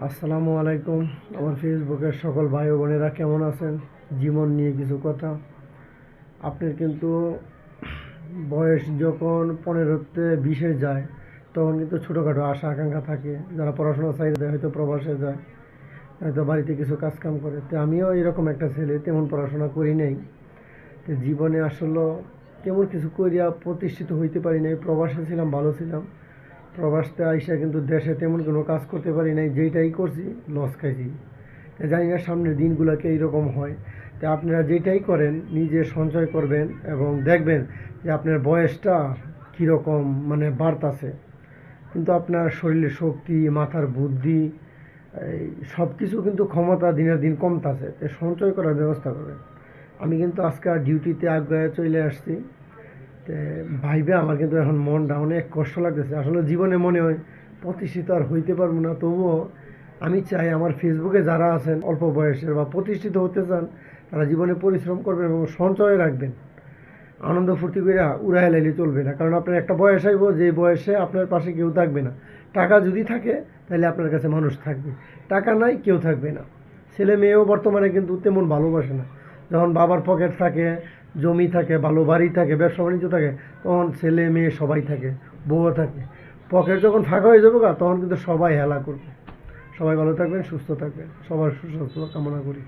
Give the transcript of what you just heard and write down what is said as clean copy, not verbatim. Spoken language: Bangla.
আসসালামু আলাইকুম। আমার ফেসবুকের সকল ভাই ও বোনেরা কেমন আছেন? জীবন নিয়ে কিছু কথা। আপনার কিন্তু বয়স যখন 15-20-এ যায়, তখন কিন্তু ছোটোখাটো আশা আকাঙ্ক্ষা থাকে। যারা পড়াশোনা চাইতে দেয় হয়তো প্রবাসে যায়, হয়তো বাড়িতে কিছু কাজকাম করে। তো আমিও এরকম একটা ছেলে, তেমন পড়াশোনা করি নাই। তো জীবনে আসলে তেমন কিছু করিয়া প্রতিষ্ঠিত হইতে পারি নাই। প্রবাসে ছিলাম, ভালো ছিলাম। প্রবাসতে আইসা কিন্তু দেশে তেমন কোনো কাজ করতে পারি নাই, যেইটাই করছি লস খাইছি। জানি না সামনের দিনগুলোকে এইরকম হয়। তো আপনারা যেটাই করেন নিজে সঞ্চয় করবেন এবং দেখবেন যে আপনার বয়সটা কীরকম মানে বাড়তাছে। কিন্তু আপনার শরীরের শক্তি, মাথার বুদ্ধি, এই সব কিছু কিন্তু ক্ষমতা দিনের দিন কমতাছে। তো সঞ্চয় করার ব্যবস্থা করবেন। আমি কিন্তু আজকে আর ডিউটিতে আগে চলে আসছি। তো ভাইবে আমার কিন্তু এখন মনটা অনেক কষ্ট লাগতেছে। আসলে জীবনে মনে হয় প্রতিষ্ঠিত আর হইতে পারবো না, তবুও আমি চাই আমার ফেসবুকে যারা আছেন অল্প বয়সের বা প্রতিষ্ঠিত হতে চান, তারা জীবনে পরিশ্রম করবেন এবং সঞ্চয় রাখবেন। আনন্দ ফুর্তি করে উড়াই লাইলে চলবে না, কারণ আপনার একটা বয়স আইব যে বয়সে আপনার পাশে কেউ থাকবে না। টাকা যদি থাকে তাহলে আপনার কাছে মানুষ থাকবে, টাকা নাই কেউ থাকবে না। ছেলে মেয়েও বর্তমানে কিন্তু তেমন ভালোবাসে না। যখন বাবার পকেট থাকে, জমি থাকে, ভালো বাড়ি থাকে, ব্যবসা বাণিজ্য থাকে, তখন ছেলে মেয়ে সবাই থাকে, বউও থাকে। পকেট যখন ফাঁকা হয়ে যাবে তখন কিন্তু সবাই হেলা করবে। সবাই ভালো থাকবেন, সুস্থ থাকবেন, সবার সুস্বাস্থ্য কামনা করি।